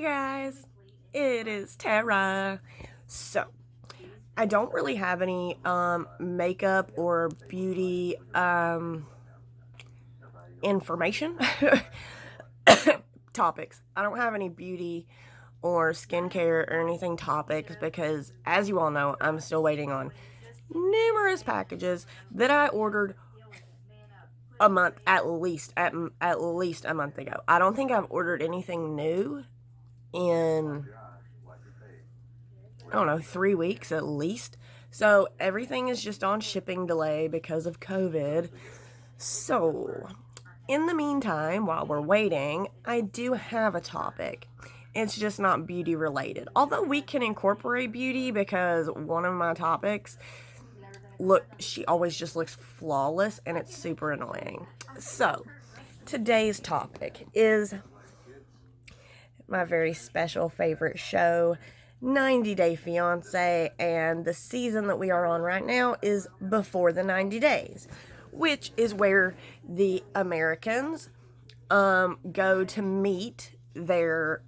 Hey guys, it is Tara. So, I don't really have any makeup or beauty information topics. I don't have any beauty or skincare or anything topics because, as you all know, I'm still waiting on numerous packages that I ordered a month at least a month ago. I don't think I've ordered anything new in, I don't know, 3 weeks at least. So everything is just on shipping delay because of COVID. So in the meantime, while we're waiting, I do have a topic. It's just not beauty related. Although we can incorporate beauty because one of my topics, look, she always just looks flawless and it's super annoying. So today's topic is my very special favorite show, 90 Day Fiancé, and the season that we are on right now is Before the 90 Days, which is where the Americans go to meet their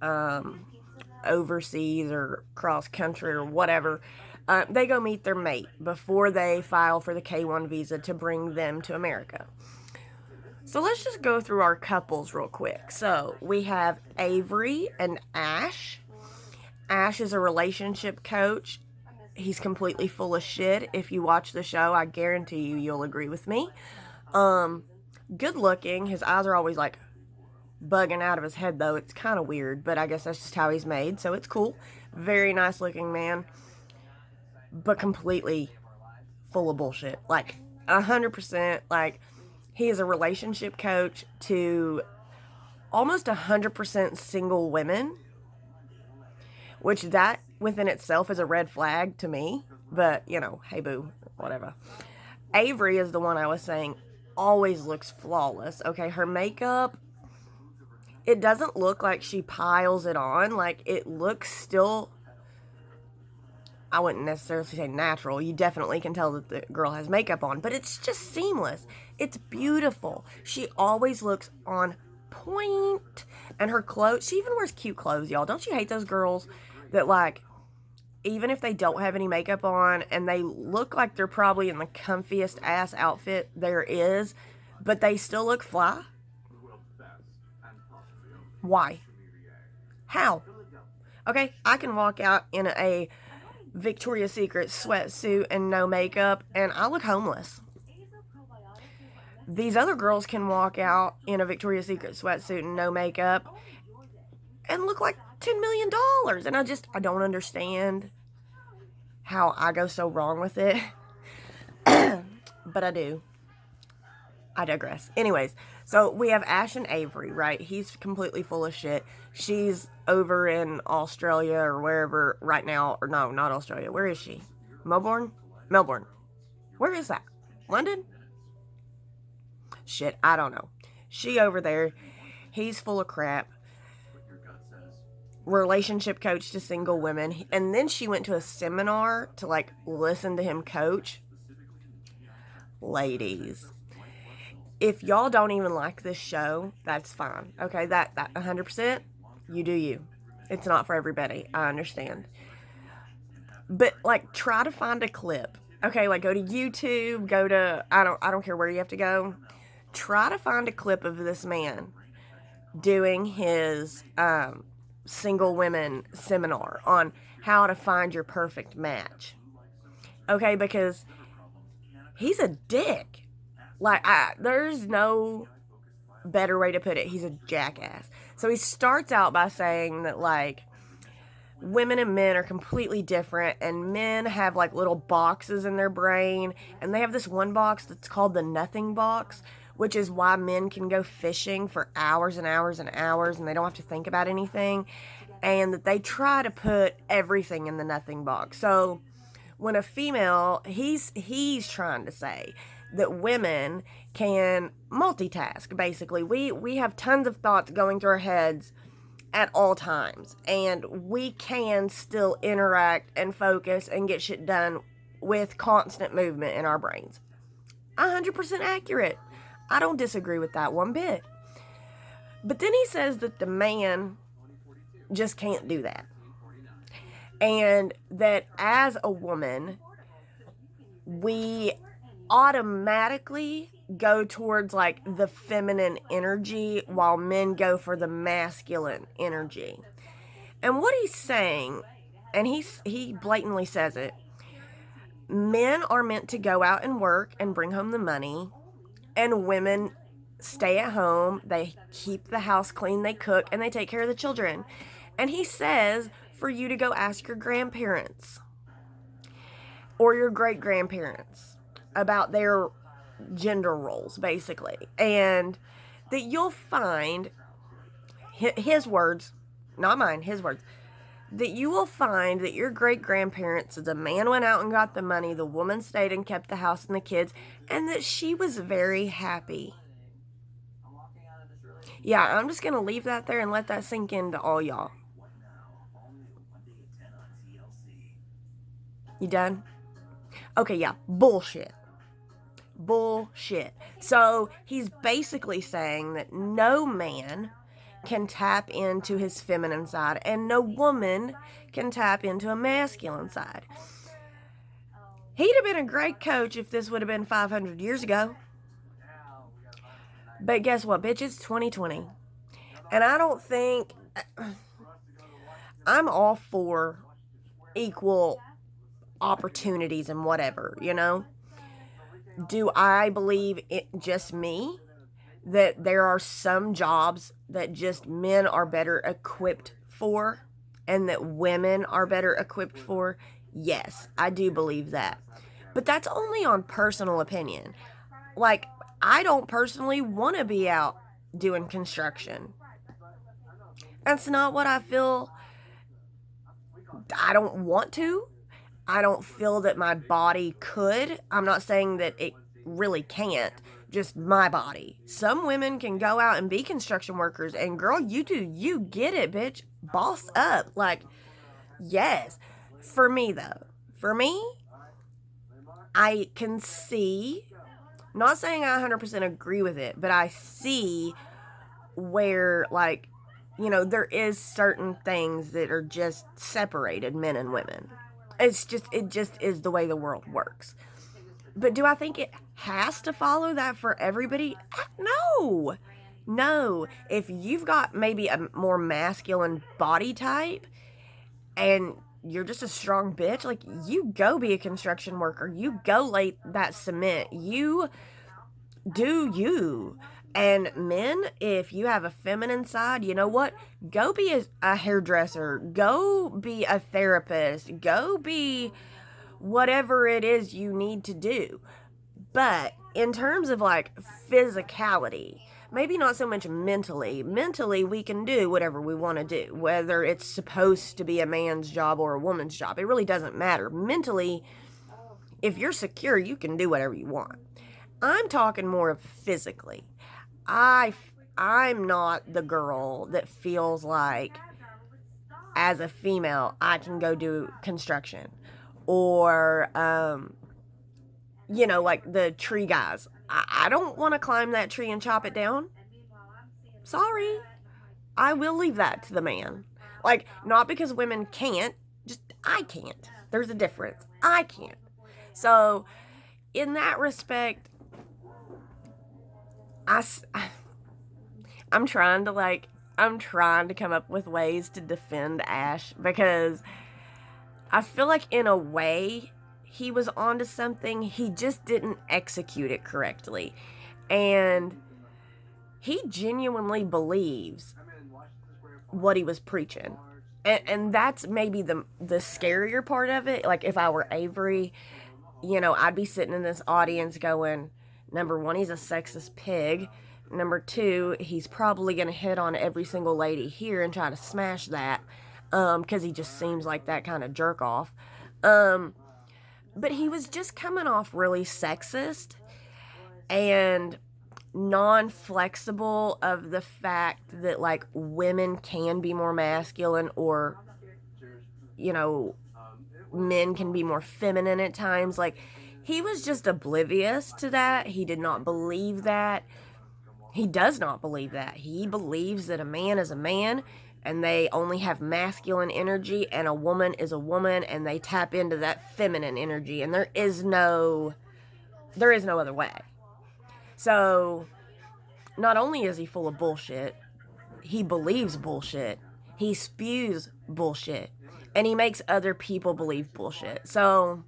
overseas or cross country or whatever. They go meet their mate before they file for the K-1 visa to bring them to America. So let's just go through our couples real quick. So we have Avery and Ash. Ash is a relationship coach. He's completely full of shit. If you watch the show, I guarantee you'll agree with me. Good looking. His eyes are always like bugging out of his head though. It's kind of weird, but I guess that's just how he's made, so it's cool. Very nice looking man, but completely full of bullshit. Like 100%. Like, he is a relationship coach to almost 100% single women, which that within itself is a red flag to me. But, you know, hey boo, whatever. Avery is the one I was saying always looks flawless. Okay, her makeup, it doesn't look like she piles it on. Like, it looks still, I wouldn't necessarily say natural. You definitely can tell that the girl has makeup on, but it's just seamless. It's beautiful. She always looks on point. And her clothes, she even wears cute clothes, y'all. Don't you hate those girls that, like, even if they don't have any makeup on and they look like they're probably in the comfiest ass outfit there is, but they still look fly? Why? How? Okay, I can walk out in a Victoria's Secret sweatsuit and no makeup and I look homeless. These other girls can walk out in a Victoria's Secret sweatsuit and no makeup and look like $10 million. And I don't understand how I go so wrong with it. But I do. I digress. Anyways, so we have Ash and Avery, right? He's completely full of shit. She's over in Australia or wherever right now. Or no, not Australia. Where is she? Melbourne? Melbourne. Where is that? London? Shit, I don't know. She over there. He's full of crap. Relationship coach to single women. And then she went to a seminar to, like, listen to him coach. Ladies, if y'all don't even like this show, that's fine. Okay, that 100%, you do you. It's not for everybody. I understand. But, like, try to find a clip. Okay, like, go to YouTube, go to, I don't care where you have to go. Try to find a clip of this man doing his single women seminar on how to find your perfect match. Okay, because he's a dick. Like, there's no better way to put it. He's a jackass. So he starts out by saying that, like, women and men are completely different, and men have, like, little boxes in their brain, and they have this one box that's called the nothing box, which is why men can go fishing for hours and hours and hours, and they don't have to think about anything, and that they try to put everything in the nothing box. So when a female, he's trying to say that women can multitask, basically. We have tons of thoughts going through our heads at all times, and we can still interact and focus and get shit done with constant movement in our brains. 100% accurate. I don't disagree with that one bit. But then he says that the man just can't do that. And that as a woman, we automatically go towards like the feminine energy while men go for the masculine energy. And what he's saying, and he blatantly says it, men are meant to go out and work and bring home the money, and women stay at home, they keep the house clean, they cook, and they take care of the children. And he says for you to go ask your grandparents or your great-grandparents about their gender roles, basically. And that you'll find, his words, not mine, his words, that you will find that your great-grandparents, the man went out and got the money, the woman stayed and kept the house and the kids, and that she was very happy. Yeah, I'm just going to leave that there and let that sink into all y'all. You done? Okay, yeah, bullshit. Bullshit. So he's basically saying that no man can tap into his feminine side and no woman can tap into a masculine side. He'd have been a great coach if this would have been 500 years ago. But guess what, bitch? It's 2020. And I don't think... I'm all for equal opportunities and whatever, you know? Do I believe it just me that there are some jobs that just men are better equipped for and that women are better equipped for? Yes, I do believe that. But that's only on personal opinion. Like, I don't personally want to be out doing construction. That's not what I feel. I don't want to. I don't feel that my body could. I'm not saying that it really can't. Just my body. Some women can go out and be construction workers. And girl, you do. You get it, bitch. Boss up. Like, yes. For me, though. For me, I can see... Not saying I 100% agree with it, but I see where, like, you know, there is certain things that are just separated, men and women. It just is the way the world works. But do I think it has to follow that for everybody? No. No. If you've got maybe a more masculine body type and you're just a strong bitch, like, you go be a construction worker. You go lay that cement. You do you. And men, if you have a feminine side, you know what? Go be a hairdresser. Go be a therapist. Go be whatever it is you need to do. But in terms of, like, physicality, maybe not so much mentally. Mentally, we can do whatever we want to do, whether it's supposed to be a man's job or a woman's job. It really doesn't matter. Mentally, if you're secure, you can do whatever you want. I'm talking more of physically. I'm not the girl that feels like, as a female, I can go do construction. Or, you know, like the tree guys. I don't want to climb that tree and chop it down. Sorry. I will leave that to the man. Like, not because women can't, just I can't. There's a difference. I can't. So, in that respect, I'm trying to come up with ways to defend Ash, because I feel like in a way he was onto something. He just didn't execute it correctly. And he genuinely believes what he was preaching. And that's maybe the scarier part of it. Like, if I were Avery, you know, I'd be sitting in this audience going, number one, he's a sexist pig. Number two, he's probably going to hit on every single lady here and try to smash that, because he just seems like that kind of jerk off. But he was just coming off really sexist and non-flexible of the fact that, like, women can be more masculine, or, you know, men can be more feminine at times. Like, he was just oblivious to that. He did not believe that. He does not believe that. He believes that a man is a man and they only have masculine energy, and a woman is a woman, and they tap into that feminine energy, and there is no other way. So not only is he full of bullshit, he believes bullshit, he spews bullshit, and he makes other people believe bullshit. So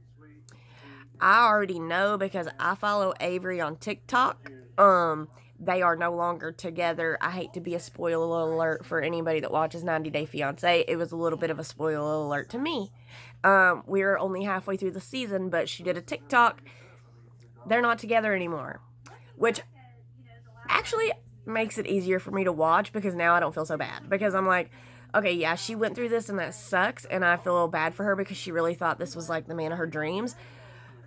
I already know, because I follow Avery on TikTok. They are no longer together. I hate to be a spoiler alert for anybody that watches 90 Day Fiancé. It was a little bit of a spoiler alert to me. We're only halfway through the season, but she did a TikTok. They're not together anymore, which actually makes it easier for me to watch, because now I don't feel so bad, because I'm like, okay, yeah, she went through this and that sucks, and I feel bad for her because she really thought this was like the man of her dreams.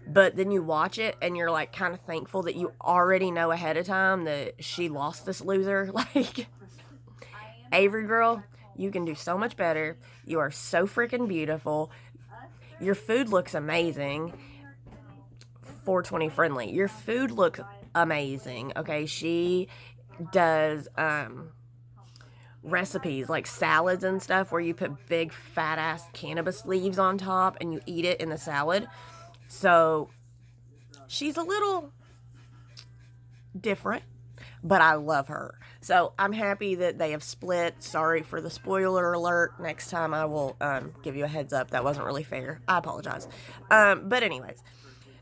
But then you watch it and you're like kind of thankful that you already know ahead of time that she lost this loser. Like, Avery girl, you can do so much better. You are so freaking beautiful. Your food looks amazing. 420 friendly. Your food looks amazing. Okay, she does recipes like salads and stuff where you put big fat ass cannabis leaves on top and you eat it in the salad. So she's a little different, but I love her. So I'm happy that they have split. Sorry for the spoiler alert. Next time I will give you a heads up. That wasn't really fair. I apologize. But anyways,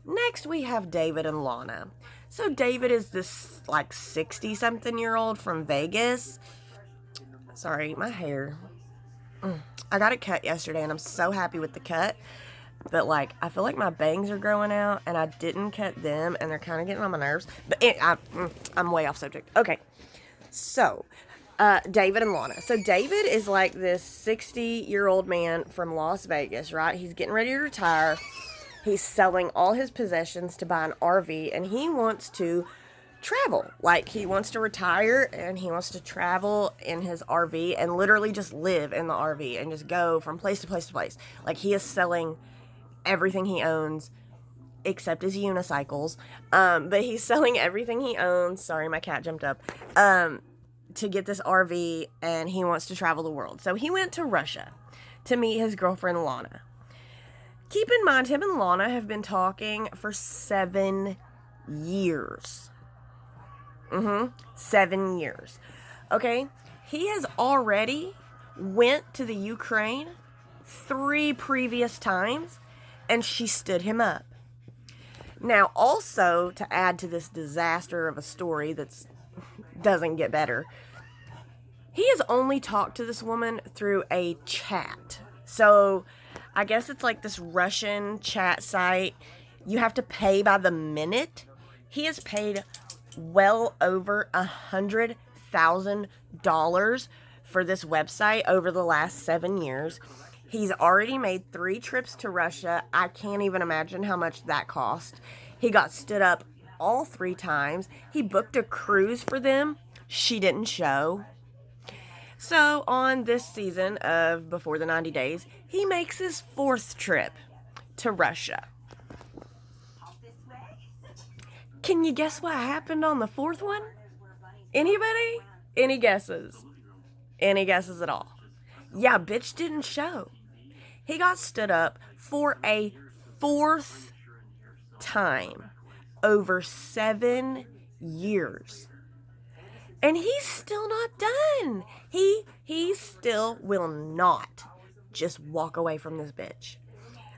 next we have David and Lana. So David is this like 60-something-year-old from Vegas. Sorry, my hair. I got it cut yesterday and I'm so happy with the cut. But, like, I feel like my bangs are growing out, and I didn't cut them, and they're kind of getting on my nerves. But I'm way off subject. Okay, so, David and Lana. So, David is, like, this 60-year-old man from Las Vegas, right? He's getting ready to retire. He's selling all his possessions to buy an RV, and he wants to travel. Like, he wants to retire, and he wants to travel in his RV and literally just live in the RV and just go from place to place to place. Like, he is selling everything he owns except his unicycles, but he's selling everything he owns. Sorry, my cat jumped up, to get this RV, and he wants to travel the world. So he went to Russia to meet his girlfriend Lana. Keep in mind, him and Lana have been talking for 7 years. 7 years. Okay, he has already went to the Ukraine 3 previous times, and she stood him up. Now, also, to add to this disaster of a story that doesn't get better, he has only talked to this woman through a chat. So, I guess it's like this Russian chat site. You have to pay by the minute. He has paid well over $100,000 for this website over the last 7 years. He's already made 3 trips to Russia. I can't even imagine how much that cost. He got stood up all 3 times. He booked a cruise for them. She didn't show. So on this season of Before the 90 Days, he makes his 4th trip to Russia. Can you guess what happened on the 4th one? Anybody? Any guesses? Any guesses at all? Yeah, bitch didn't show. He got stood up for a 4th time over 7 years. And he's still not done. He still will not just walk away from this bitch.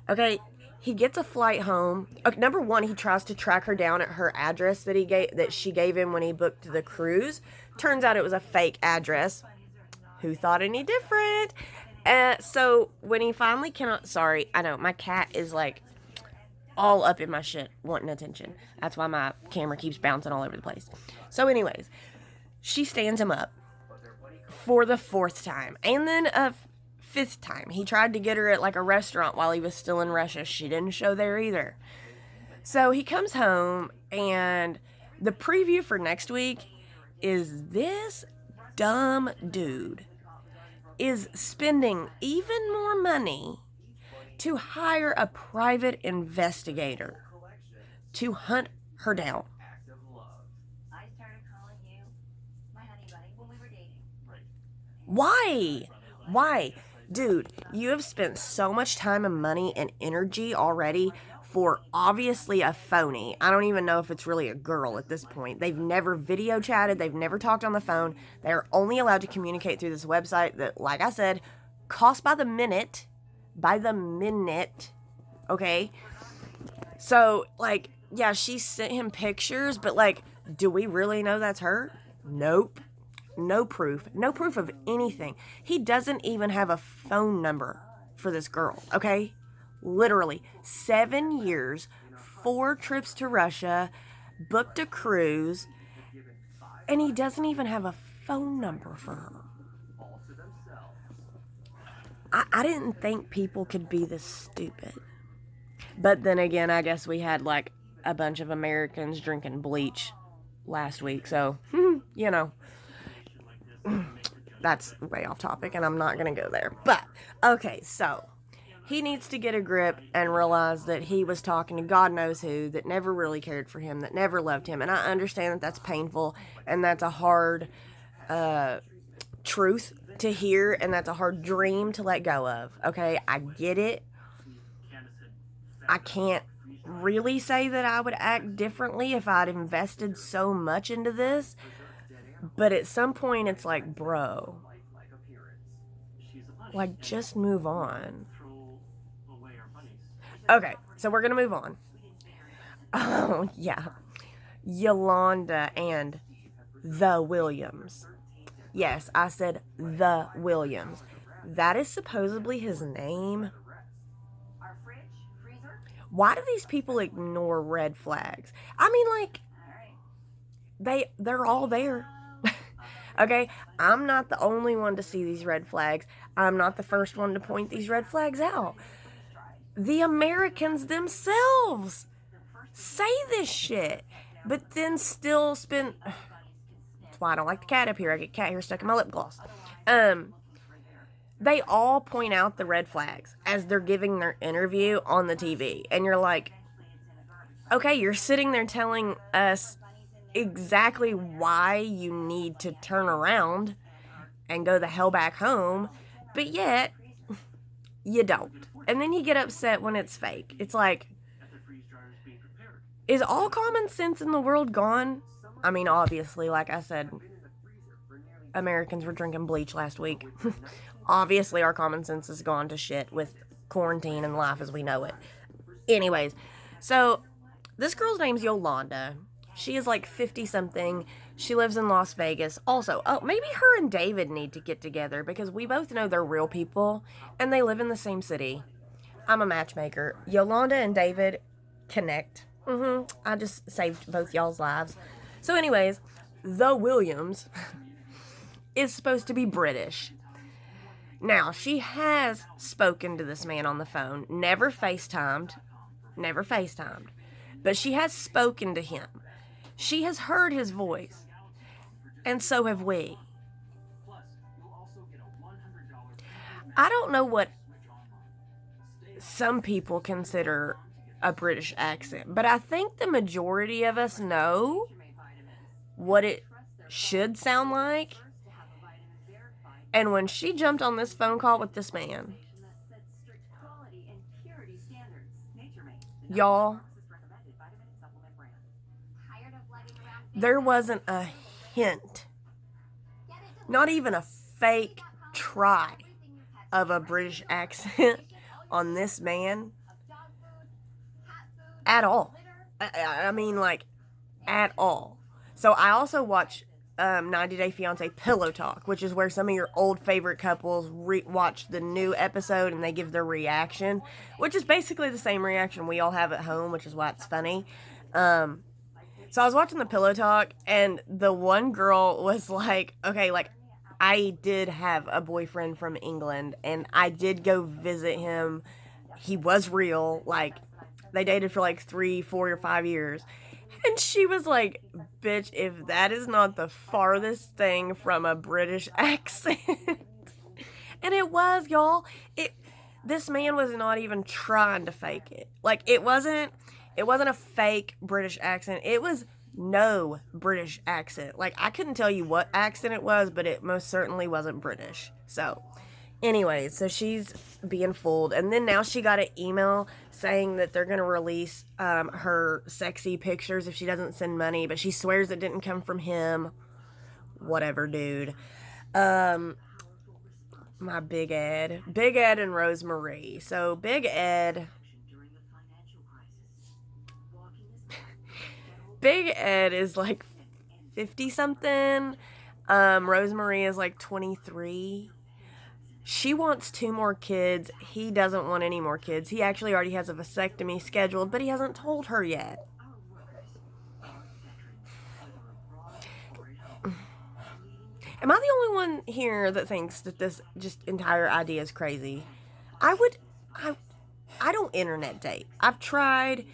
Okay, he gets a flight home. Okay, number 1, he tries to track her down at her address that she gave him when he booked the cruise. Turns out it was a fake address. Who thought any different? So when he finally cannot, sorry, I know my cat is like all up in my shit wanting attention. That's why my camera keeps bouncing all over the place. So anyways, she stands him up for the 4th time, and then a 5th time. He tried to get her at like a restaurant while he was still in Russia. She didn't show there either. So he comes home, and the preview for next week is this dumb dude is spending even more money to hire a private investigator to hunt her down. Why? Why? Dude, you have spent so much time and money and energy already for obviously a phony. I don't even know if it's really a girl at this point. They've never video chatted. They've never talked on the phone. They're only allowed to communicate through this website that, like I said, costs by the minute. By the minute. Okay? So, like, yeah, she sent him pictures, but, like, do we really know that's her? Nope. No proof. No proof of anything. He doesn't even have a phone number for this girl, okay? Literally. 7 years, 4 trips to Russia, booked a cruise, and he doesn't even have a phone number for her. I didn't think people could be this stupid. But then again, I guess we had, like, a bunch of Americans drinking bleach last week, so, you know. That's way off topic, and I'm not going to go there. But, okay, so, he needs to get a grip and realize that he was talking to God knows who, that never really cared for him, that never loved him. And I understand that that's painful, and that's a hard truth to hear, and that's a hard dream to let go of. Okay, I get it. I can't really say that I would act differently if I'd invested so much into this. But at some point, it's like, bro, like, just move on. Okay, so we're going to move on. Oh, yeah. Yolanda and the Williams. Yes, I said the Williams. That is supposedly his name. Why do these people ignore red flags? I mean, like, they're all there. Okay, I'm not the only one to see these red flags. I'm not the first one to point these red flags out. The Americans themselves say this shit, but then still spend... That's why I don't like the cat up here. I get cat hair stuck in my lip gloss. They all point out the red flags as they're giving their interview on the TV. And you're like, okay, you're sitting there telling us exactly why you need to turn around and go the hell back home, but yet you don't. And then you get upset when it's fake. It's like, is all common sense in the world gone? I mean, obviously, like I said, Americans were drinking bleach last week. Obviously, our common sense is gone to shit with quarantine and life as we know it. Anyways, so this girl's name's Yolanda. She is like 50-something. She lives in Las Vegas. Also, maybe her and David need to get together because we both know they're real people and they live in the same city. I'm a matchmaker. Yolanda and David connect. I just saved both y'all's lives. So anyways, the Williams is supposed to be British. Now, she has spoken to this man on the phone. Never FaceTimed. But she has spoken to him. She has heard his voice, and so have we. I don't know what some people consider a British accent, but I think the majority of us know what it should sound like. And when she jumped on this phone call with this man, y'all, there wasn't a hint, not even a fake try of a British accent on this man at all. I mean, like, at all. So I also watch 90 Day Fiancé Pillow Talk, which is where some of your old favorite couples watch the new episode and they give their reaction, which is basically the same reaction we all have at home, which is why it's funny. So I was watching the Pillow Talk, and the one girl was like, okay, like, I did have a boyfriend from England, and I did go visit him. He was real. Like, they dated for like 3, 4, or 5 years. And she was like, bitch, if that is not the farthest thing from a British accent. And it was, y'all. This man was not even trying to fake it. Like, it wasn't a fake British accent. It was no British accent. Like, I couldn't tell you what accent it was, but it most certainly wasn't British. So, Anyway, so she's being fooled, and then now she got an email saying that they're gonna release her sexy pictures if she doesn't send money, but she swears it didn't come from him. Whatever, dude. Um, my Big Ed and Rosemary. So Big Ed is like 50 something. Rosemary is like 23. She wants 2 more kids. He doesn't want any more kids. He actually already has a vasectomy scheduled, but he hasn't told her yet. Am I the only one here that thinks that this just entire idea is crazy? I would, I, I don't internet date. I've tried.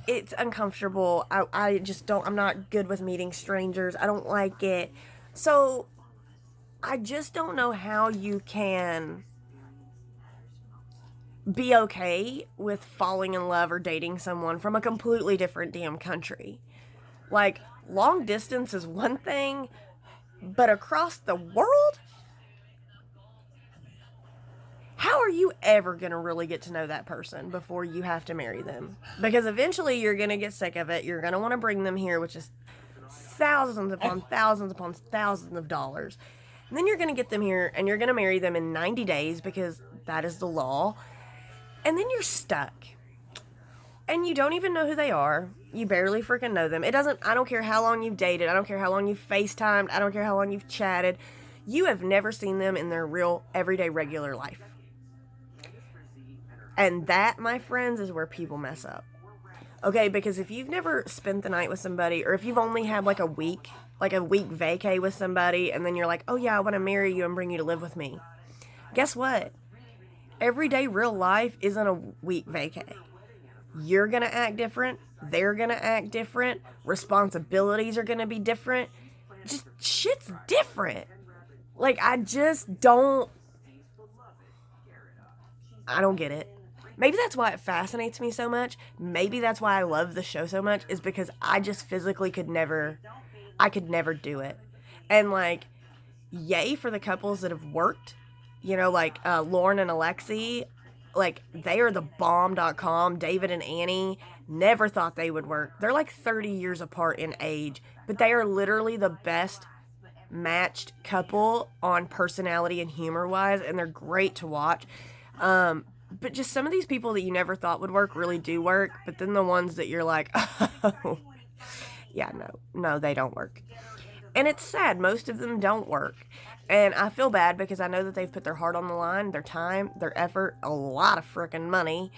It's uncomfortable. I just don't, I'm not good with meeting strangers. I don't like it. So, I just don't know how you can be okay with falling in love or dating someone from a completely different damn country. Like, long distance is one thing, but across the world? How are you ever going to really get to know that person before you have to marry them? Because eventually you're going to get sick of it. You're going to want to bring them here, which is thousands upon thousands of dollars. And then you're going to get them here and you're going to marry them in 90 days because that is the law. And then you're stuck. And you don't even know who they are. You barely freaking know them. I don't care how long you've dated. I don't care how long you've FaceTimed. I don't care how long you've chatted. You have never seen them in their real, everyday, regular life. And that, my friends, is where people mess up. Okay, because if you've never spent the night with somebody, or if you've only had like a week vacay with somebody, and then you're like, oh yeah, I want to marry you and bring you to live with me. Guess what? Everyday real life isn't a week vacay. You're going to act different. They're going to act different. Responsibilities are going to be different. Just shit's different. Like, I don't get it. Maybe that's why it fascinates me so much. Maybe that's why I love the show so much, is because I just physically could never do it. And like, yay for the couples that have worked. You know, like Lauren and Alexi, like they are the bomb.com. David and Annie, never thought they would work. They're like 30 years apart in age, but they are literally the best matched couple on personality and humor wise, and they're great to watch. But just some of these people that you never thought would work really do work, but then the ones that you're like, oh, yeah, no, they don't work. And it's sad, most of them don't work. And I feel bad because I know that they've put their heart on the line, their time, their effort, a lot of freaking money,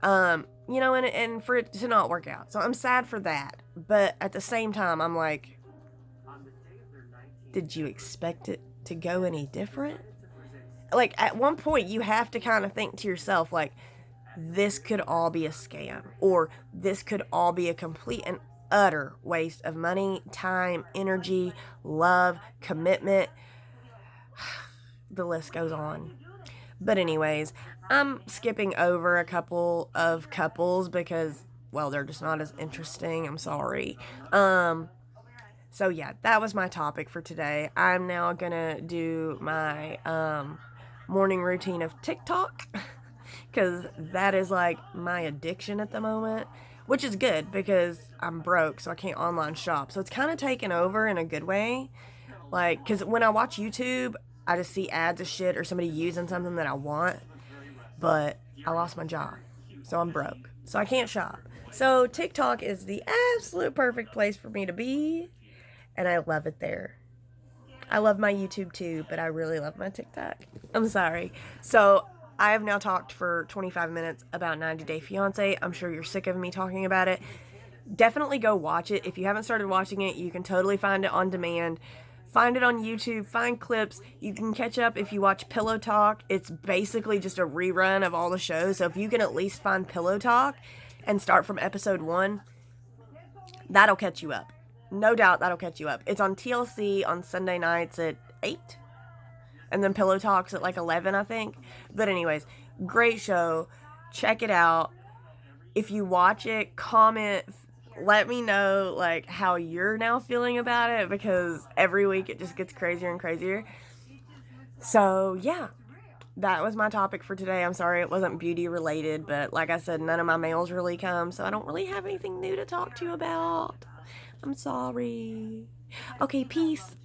you know, and for it to not work out. So I'm sad for that. But at the same time, I'm like, did you expect it to go any different? Like, at one point, you have to kind of think to yourself, like, this could all be a scam, or this could all be a complete and utter waste of money, time, energy, love, commitment. The list goes on. But anyways, I'm skipping over a couple of couples because, well, they're just not as interesting. I'm sorry. So yeah, that was my topic for today. I'm now gonna do my morning routine of TikTok because that is like my addiction at the moment, which is good because I'm broke, so I can't online shop. So it's kind of taken over in a good way. Like, because when I watch YouTube, I just see ads of shit or somebody using something that I want, but I lost my job, so I'm broke, so I can't shop. So TikTok is the absolute perfect place for me to be, and I love it there. I love my YouTube too, but I really love my TikTok. I'm sorry. So I have now talked for 25 minutes about 90 Day Fiancé. I'm sure you're sick of me talking about it. Definitely go watch it. If you haven't started watching it, you can totally find it on demand. Find it on YouTube. Find clips. You can catch up if you watch Pillow Talk. It's basically just a rerun of all the shows. So if you can at least find Pillow Talk and start from episode 1, that'll catch you up. No doubt that'll catch you up. It's on TLC on Sunday nights at 8. And then Pillow Talks at like 11, I think. But anyways, great show. Check it out. If you watch it, comment. Let me know like how you're now feeling about it, because every week it just gets crazier and crazier. So yeah, that was my topic for today. I'm sorry it wasn't beauty related, but like I said, none of my mails really come, so I don't really have anything new to talk to you about. I'm sorry. Okay, peace.